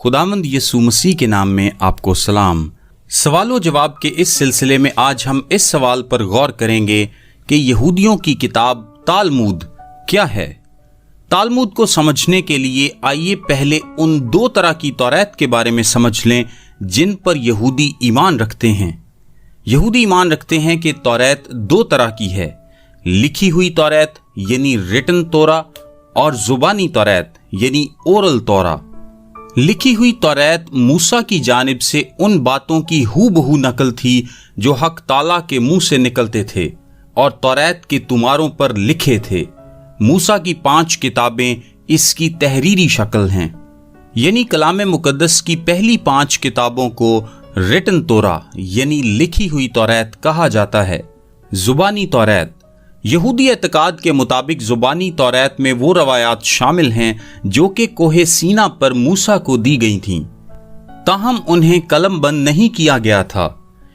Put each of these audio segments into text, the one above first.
خداوند یسوع مسیح کے نام میں آپ کو سلام۔ سوال و جواب کے اس سلسلے میں آج ہم اس سوال پر غور کریں گے کہ یہودیوں کی کتاب تالمود کیا ہے۔ تالمود کو سمجھنے کے لیے آئیے پہلے ان دو طرح کی توریت کے بارے میں سمجھ لیں جن پر یہودی ایمان رکھتے ہیں۔ یہودی ایمان رکھتے ہیں کہ توریت دو طرح کی ہے، لکھی ہوئی توریت یعنی ریٹن تورا اور زبانی توریت یعنی اورل تورا۔ لکھی ہوئی توریت موسیٰ کی جانب سے ان باتوں کی ہو بہو نقل تھی جو حق تعالیٰ کے منہ سے نکلتے تھے اور توریت کے تمہاروں پر لکھے تھے۔ موسیٰ کی 5 کتابیں اس کی تحریری شکل ہیں، یعنی کلام مقدس کی پہلی 5 کتابوں کو ریٹن تورا یعنی لکھی ہوئی توریت کہا جاتا ہے۔ زبانی توریت، یہودی اعتقاد کے مطابق زبانی توریت میں وہ روایات شامل ہیں جو کہ کوہ سینا پر موسیٰ کو دی گئی تھیں، تاہم انہیں قلم بند نہیں کیا گیا تھا۔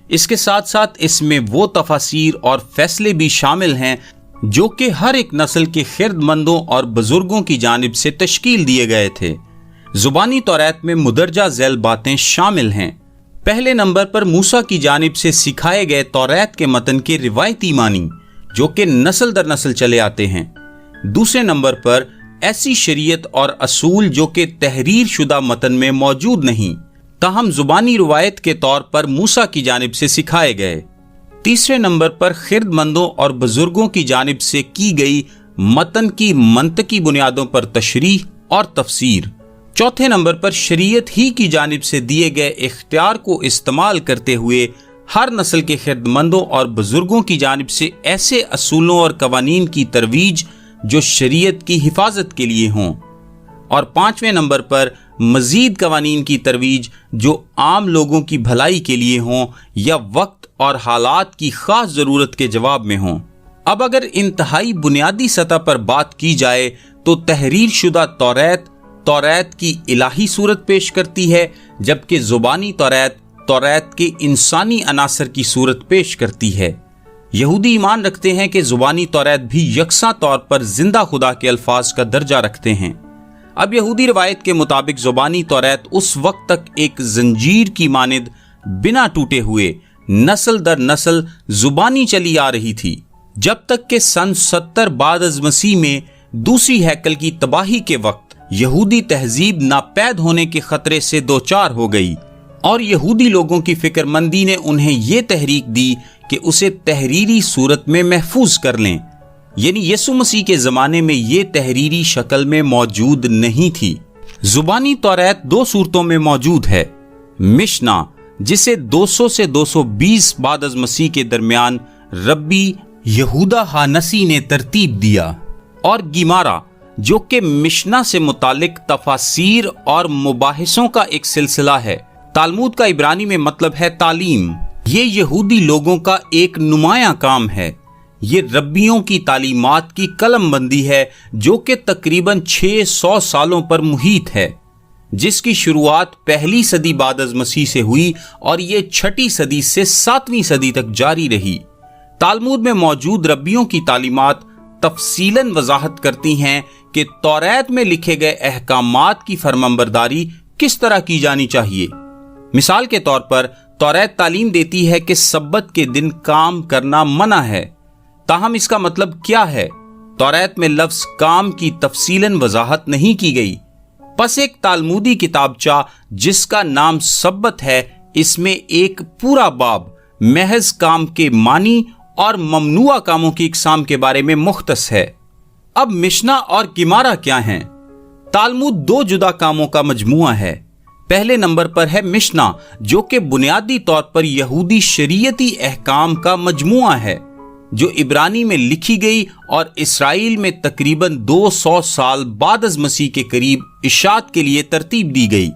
اس کے ساتھ ساتھ اس میں وہ تفاسیر اور فیصلے بھی شامل ہیں جو کہ ہر ایک نسل کے خرد مندوں اور بزرگوں کی جانب سے تشکیل دیے گئے تھے۔ زبانی توریت میں مدرجہ ذیل باتیں شامل ہیں۔ پہلے نمبر پر موسیٰ کی جانب سے سکھائے گئے توریت کے متن کے روایتی معنی جو کہ نسل در نسل چلے آتے ہیں۔ دوسرے نمبر پر ایسی شریعت اور اصول جو کہ تحریر شدہ متن میں موجود نہیں تاہم زبانی روایت کے طور پر موسیٰ کی جانب سے سکھائے گئے۔ تیسرے نمبر پر خرد مندوں اور بزرگوں کی جانب سے کی گئی متن کی منطقی بنیادوں پر تشریح اور تفسیر۔ چوتھے نمبر پر شریعت ہی کی جانب سے دیے گئے اختیار کو استعمال کرتے ہوئے ہر نسل کے خرد مندوں اور بزرگوں کی جانب سے ایسے اصولوں اور قوانین کی ترویج جو شریعت کی حفاظت کے لیے ہوں۔ اور 5ویں نمبر پر مزید قوانین کی ترویج جو عام لوگوں کی بھلائی کے لیے ہوں یا وقت اور حالات کی خاص ضرورت کے جواب میں ہوں۔ اب اگر انتہائی بنیادی سطح پر بات کی جائے تو تحریر شدہ توریت کی الہی صورت پیش کرتی ہے، جبکہ زبانی توریت کے انسانی عناصر کی صورت پیش کرتی ہے۔ یہودی ایمان رکھتے ہیں کہ زبانی توریت بھی یکساں طور پر زندہ خدا کے الفاظ کا درجہ رکھتے ہیں۔ اب یہودی روایت کے مطابق زبانی توریت اس وقت تک ایک زنجیر کی مانند بنا ٹوٹے ہوئے نسل در نسل زبانی چلی آ رہی تھی، جب تک کہ سن 70 بعد از مسیح میں دوسری ہیکل کی تباہی کے وقت یہودی تہذیب ناپید ہونے کے خطرے سے دوچار ہو گئی، اور یہودی لوگوں کی فکر مندی نے انہیں یہ تحریک دی کہ اسے تحریری صورت میں محفوظ کر لیں، یعنی یسوع مسیح کے زمانے میں یہ تحریری شکل میں موجود نہیں تھی۔ زبانی توریت 2 صورتوں میں موجود ہے، مشنا جسے 200 سے 220 بعد از مسیح کے درمیان ربی یہودا ہانسی نے ترتیب دیا، اور گیمارا جو کہ مشنا سے متعلق تفاسیر اور مباحثوں کا ایک سلسلہ ہے۔ تالمود کا عبرانی میں مطلب ہے تعلیم۔ یہ یہودی لوگوں کا ایک نمایاں کام ہے۔ یہ ربیوں کی تعلیمات کی قلم بندی ہے جو کہ تقریباً 600 سالوں پر محیط ہے، جس کی شروعات 1 صدی بعد از مسیح سے ہوئی اور یہ 6 صدی سے 7ویں صدی تک جاری رہی۔ تالمود میں موجود ربیوں کی تعلیمات تفصیلاً وضاحت کرتی ہیں کہ توریت میں لکھے گئے احکامات کی فرمانبرداری کس طرح کی جانی چاہیے۔ مثال کے طور پر توریت تعلیم دیتی ہے کہ سبت کے دن کام کرنا منع ہے، تاہم اس کا مطلب کیا ہے؟ توریت میں لفظ کام کی تفصیلاً وضاحت نہیں کی گئی۔ پس ایک تالمودی کتابچہ جس کا نام سبت ہے، اس میں ایک پورا باب محض کام کے معنی اور ممنوع کاموں کی اقسام کے بارے میں مختص ہے۔ اب مشنا اور گیمارا کیا ہیں؟ تالمود 2 جدا کاموں کا مجموعہ ہے۔ پہلے نمبر پر ہے مشنا جو کہ بنیادی طور پر یہودی شریعتی احکام کا مجموعہ ہے جو عبرانی میں لکھی گئی اور اسرائیل میں تقریباً 200 سال بعد از مسیح کے قریب اشاعت کے لیے ترتیب دی گئی۔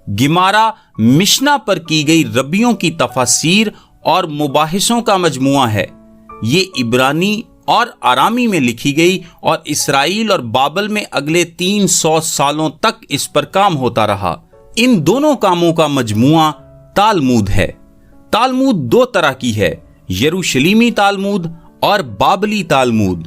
گیمارا مشنا پر کی گئی ربیوں کی تفاسیر اور مباحثوں کا مجموعہ ہے۔ یہ عبرانی اور آرامی میں لکھی گئی اور اسرائیل اور بابل میں اگلے 300 سالوں تک اس پر کام ہوتا رہا۔ ان دونوں کاموں کا مجموعہ تالمود ہے۔ تالمود 2 طرح کی ہے، یروشلیمی تالمود اور بابلی تالمود۔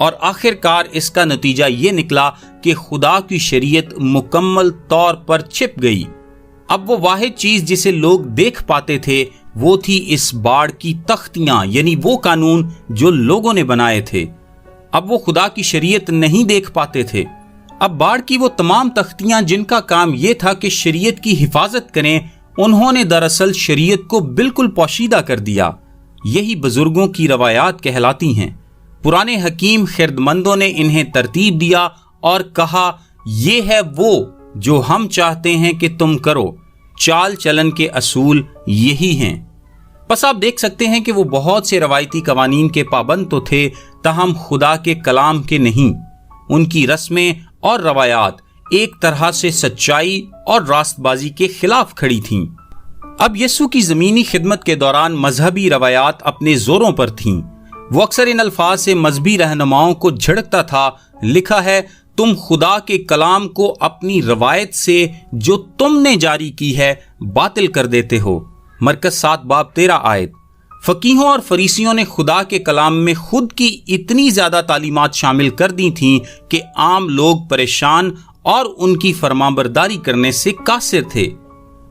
اور آخر کار اس کا نتیجہ یہ نکلا کہ خدا کی شریعت مکمل طور پر چھپ گئی۔ اب وہ واحد چیز جسے لوگ دیکھ پاتے تھے وہ تھی اس باڑ کی تختیاں، یعنی وہ قانون جو لوگوں نے بنائے تھے۔ اب وہ خدا کی شریعت نہیں دیکھ پاتے تھے۔ اب باڑ کی وہ تمام تختیاں جن کا کام یہ تھا کہ شریعت کی حفاظت کریں، انہوں نے دراصل شریعت کو بالکل پوشیدہ کر دیا۔ یہی بزرگوں کی روایات کہلاتی ہیں۔ پرانے حکیم خردمندوں نے انہیں ترتیب دیا اور کہا، یہ ہے وہ جو ہم چاہتے ہیں کہ تم کرو۔ چال چلن کے اصول یہی ہیں۔ بس آپ دیکھ سکتے ہیں کہ وہ بہت سے روایتی قوانین کے پابند تو تھے، تاہم خدا کے کلام کے نہیں۔ ان کی رسمیں اور روایات ایک طرح سے سچائی اور راست بازی کے خلاف کھڑی تھیں۔ اب یسوع کی زمینی خدمت کے دوران مذہبی روایات اپنے زوروں پر تھیں۔ وہ اکثر ان الفاظ سے مذہبی رہنماؤں کو جھڑکتا تھا۔ لکھا ہے، تم خدا کے کلام کو اپنی روایت سے جو تم نے جاری کی ہے باطل کر دیتے ہو۔ مرکز 7 باب 13 آیت۔ فقیہوں اور فریسیوں نے خدا کے کلام میں خود کی اتنی زیادہ تعلیمات شامل کر دی تھیں کہ عام لوگ پریشان اور ان کی فرمانبرداری کرنے سے قاصر تھے۔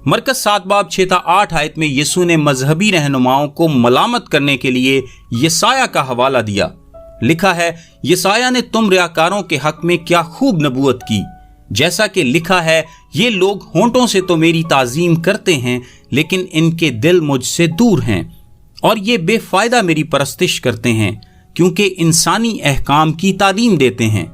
مرکز 7 باب 6 تا 8 آیت میں یسوع نے مذہبی رہنماؤں کو ملامت کرنے کے لیے یسایہ کا حوالہ دیا۔ لکھا ہے، یسایہ نے تم ریاکاروں کے حق میں کیا خوب نبوت کی، جیسا کہ لکھا ہے، یہ لوگ ہونٹوں سے تو میری تعظیم کرتے ہیں لیکن ان کے دل مجھ سے دور ہیں، اور یہ بے فائدہ میری پرستش کرتے ہیں کیونکہ انسانی احکام کی تعلیم دیتے ہیں۔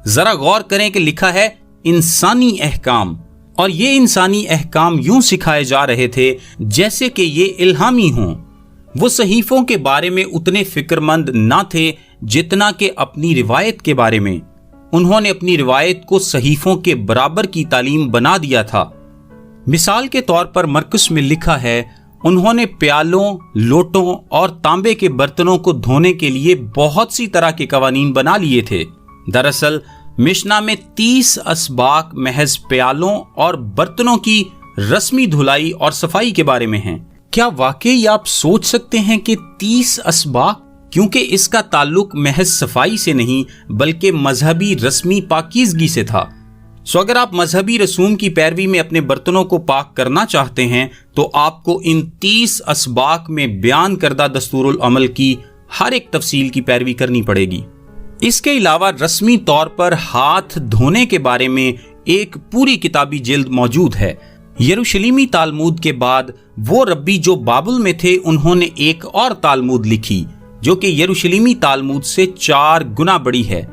ذرا غور کریں کہ لکھا ہے انسانی احکام، اور یہ انسانی احکام یوں سکھائے جا رہے تھے جیسے کہ یہ الہامی ہوں۔ وہ صحیفوں کے بارے میں اتنے فکر مند نہ تھے جتنا کہ اپنی روایت کے بارے میں۔ انہوں نے اپنی روایت کو صحیفوں کے برابر کی تعلیم بنا دیا تھا۔ مثال کے طور پر مرکز میں لکھا ہے، انہوں نے پیالوں، لوٹوں اور تانبے کے برتنوں کو دھونے کے لیے بہت سی طرح کے قوانین بنا لیے تھے۔ دراصل مشنا میں 30 اسباق محض پیالوں اور برتنوں کی رسمی دھلائی اور صفائی کے بارے میں ہیں۔ کیا واقعی آپ سوچ سکتے ہیں کہ 30 اسباق؟ کیونکہ اس کا تعلق محض صفائی سے نہیں بلکہ مذہبی رسمی پاکیزگی سے تھا۔ سو اگر آپ مذہبی رسوم کی پیروی میں اپنے برتنوں کو پاک کرنا چاہتے ہیں تو آپ کو ان 30 اسباق میں بیان کردہ دستور العمل کی ہر ایک تفصیل کی پیروی کرنی پڑے گی۔ اس کے علاوہ رسمی طور پر ہاتھ دھونے کے بارے میں ایک پوری کتابی جلد موجود ہے۔ یروشلیمی تالمود کے بعد وہ ربی جو بابل میں تھے انہوں نے ایک اور تالمود لکھی جو کہ یروشلیمی تالمود سے 4 گنا بڑی ہے۔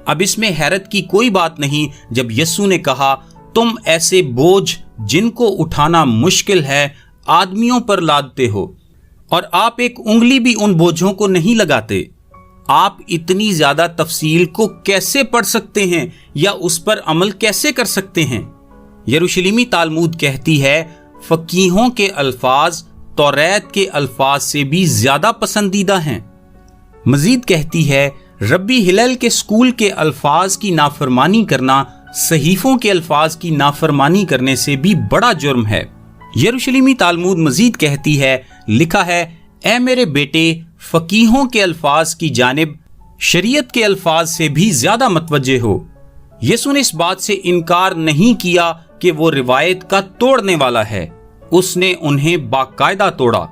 اب اس میں حیرت کی کوئی بات نہیں جب یسوع نے کہا، تم ایسے بوجھ جن کو اٹھانا مشکل ہے آدمیوں پر لادتے ہو، اور آپ ایک انگلی بھی ان بوجھوں کو نہیں لگاتے۔ آپ اتنی زیادہ تفصیل کو کیسے پڑھ سکتے ہیں یا اس پر عمل کیسے کر سکتے ہیں؟ یروشلیمی تالمود کہتی ہے، فقیہوں کے الفاظ توریت کے الفاظ سے بھی زیادہ پسندیدہ ہیں۔ مزید کہتی ہے، ربی ہلال کے اسکول کے الفاظ کی نافرمانی کرنا صحیفوں کے الفاظ کی نافرمانی کرنے سے بھی بڑا جرم ہے۔ یروشلیمی تالمود مزید کہتی ہے، لکھا ہے، اے میرے بیٹے، فقیہوں کے الفاظ کی جانب شریعت کے الفاظ سے بھی زیادہ متوجہ ہو۔ یسوع نے اس بات سے انکار نہیں کیا کہ وہ روایت کا توڑنے والا ہے۔ اس نے انہیں باقاعدہ توڑا۔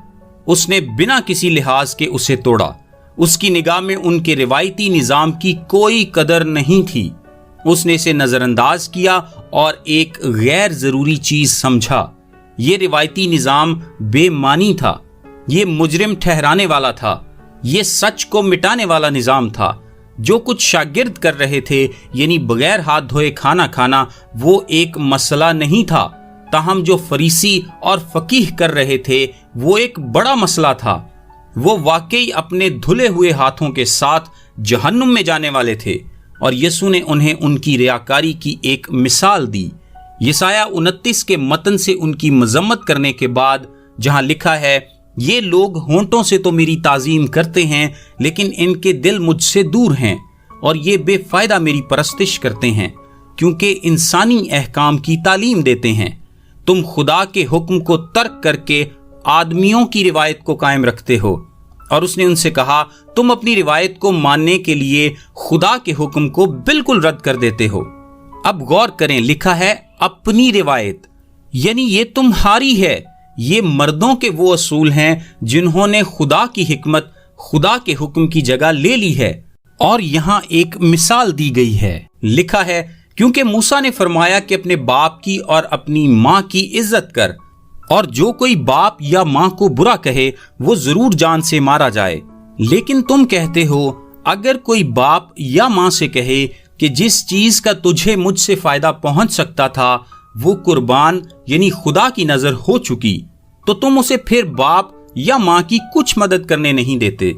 اس نے بنا کسی لحاظ کے اسے توڑا۔ اس کی نگاہ میں ان کے روایتی نظام کی کوئی قدر نہیں تھی۔ اس نے اسے نظر انداز کیا اور ایک غیر ضروری چیز سمجھا۔ یہ روایتی نظام بے معنی تھا، یہ مجرم ٹھہرانے والا تھا، یہ سچ کو مٹانے والا نظام تھا۔ جو کچھ شاگرد کر رہے تھے یعنی بغیر ہاتھ دھوئے کھانا کھانا، وہ ایک مسئلہ نہیں تھا، تاہم جو فریسی اور فقیہ کر رہے تھے وہ ایک بڑا مسئلہ تھا۔ وہ واقعی اپنے دھلے ہوئے ہاتھوں کے ساتھ جہنم میں جانے والے تھے، اور یسوع نے انہیں ان کی ریاکاری کی ایک مثال دی۔ یسایہ 29 کے متن سے ان کی مذمت کرنے کے بعد جہاں لکھا ہے، یہ لوگ ہونٹوں سے تو میری تعظیم کرتے ہیں لیکن ان کے دل مجھ سے دور ہیں، اور یہ بے فائدہ میری پرستش کرتے ہیں کیونکہ انسانی احکام کی تعلیم دیتے ہیں۔ تم خدا کے حکم کو ترک کر کے آدمیوں کی روایت کو قائم رکھتے ہو۔ اور اس نے ان سے کہا تم اپنی روایت کو ماننے کے لیے خدا کے حکم کو بالکل رد کر دیتے ہو۔ اب غور کریں، لکھا ہے اپنی روایت، یعنی یہ تمہاری ہے۔ یہ مردوں کے وہ اصول ہیں جنہوں نے خدا کی حکمت، خدا کے حکم کی جگہ لے لی ہے۔ اور یہاں ایک مثال دی گئی ہے، لکھا ہے کیونکہ موسیٰ نے فرمایا کہ اپنے باپ کی اور اپنی ماں کی عزت کر، اور جو کوئی باپ یا ماں کو برا کہے وہ ضرور جان سے مارا جائے۔ لیکن تم کہتے ہو اگر کوئی باپ یا ماں سے کہے کہ جس چیز کا تجھے مجھ سے فائدہ پہنچ سکتا تھا وہ قربان یعنی خدا کی نظر ہو چکی، تو تم اسے پھر باپ یا ماں کی کچھ مدد کرنے نہیں دیتے۔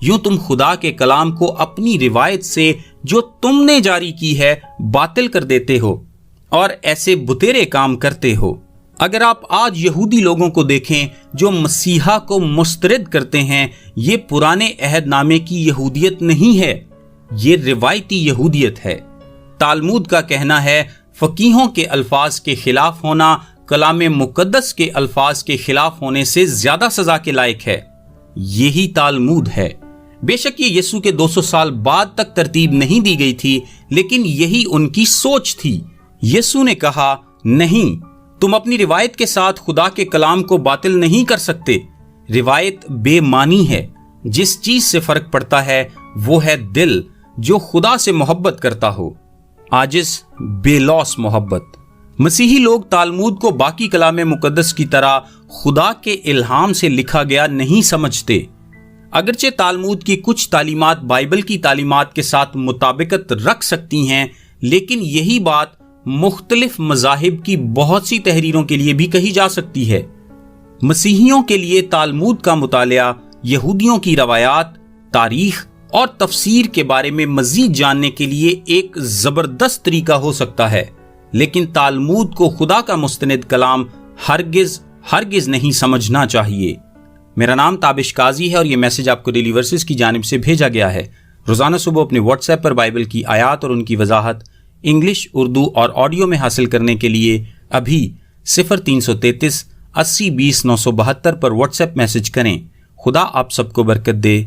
یوں تم خدا کے کلام کو اپنی روایت سے جو تم نے جاری کی ہے باطل کر دیتے ہو اور ایسے بتیرے کام کرتے ہو۔ اگر آپ آج یہودی لوگوں کو دیکھیں جو مسیحا کو مسترد کرتے ہیں، یہ پرانے عہد نامے کی یہودیت نہیں ہے، یہ روایتی یہودیت ہے۔ تالمود کا کہنا ہے فقیہوں کے الفاظ کے خلاف ہونا کلام مقدس کے الفاظ کے خلاف ہونے سے زیادہ سزا کے لائق ہے۔ یہی تالمود ہے۔ بے شک یہ یسوع کے 200 سال بعد تک ترتیب نہیں دی گئی تھی، لیکن یہی ان کی سوچ تھی۔ یسوع نے کہا نہیں، تم اپنی روایت کے ساتھ خدا کے کلام کو باطل نہیں کر سکتے۔ روایت بے معنی ہے۔ جس چیز سے فرق پڑتا ہے وہ ہے دل جو خدا سے محبت کرتا ہو، عاجز بے لوث محبت۔ مسیحی لوگ تالمود کو باقی کلام مقدس کی طرح خدا کے الہام سے لکھا گیا نہیں سمجھتے۔ اگرچہ تالمود کی کچھ تعلیمات بائبل کی تعلیمات کے ساتھ مطابقت رکھ سکتی ہیں، لیکن یہی بات مختلف مذاہب کی بہت سی تحریروں کے لیے بھی کہی جا سکتی ہے۔ مسیحیوں کے لیے تالمود کا مطالعہ یہودیوں کی روایات، تاریخ اور تفسیر کے بارے میں مزید جاننے کے لیے ایک زبردست طریقہ ہو سکتا ہے، لیکن تالمود کو خدا کا مستند کلام ہرگز نہیں سمجھنا چاہیے۔ میرا نام تابش قاضی ہے اور یہ میسج آپ کو ڈیلی ورسز کی جانب سے بھیجا گیا ہے۔ روزانہ صبح اپنے واٹس ایپ پر بائبل کی آیات اور ان کی وضاحت انگلش، اردو اور آڈیو میں حاصل کرنے کے لیے ابھی 0333 80 20 972 پر واٹس ایپ میسج کریں۔ خدا آپ سب کو برکت دے۔